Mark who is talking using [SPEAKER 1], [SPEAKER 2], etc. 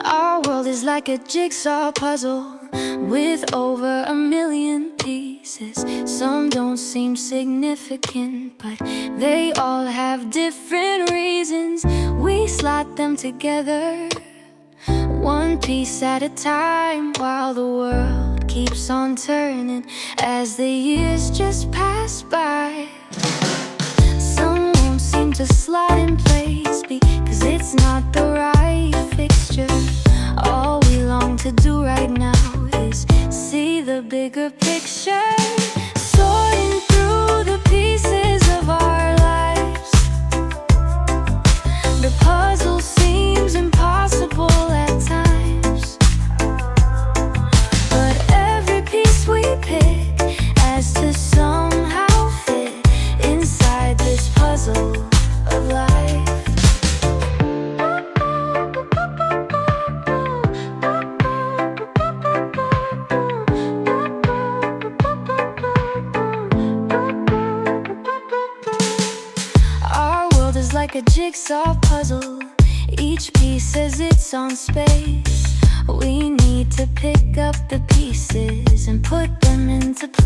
[SPEAKER 1] Our world is like a jigsaw puzzle with over 1 million pieces. Some don't seem significant, but they all have different reasons. We slot them together, one piece at a time, while the world keeps on turning as the years just pass by. Some won't seem to slot in place because it's not the right fixture. All we long to do right now is see the bigger picture, sorting through the pieces of our lives. The puzzle seems impossible at times, but every piece we pick has to somehow fit inside this puzzle of life. Like a jigsaw puzzle, each piece has its own space. We need to pick up the pieces and put them into place.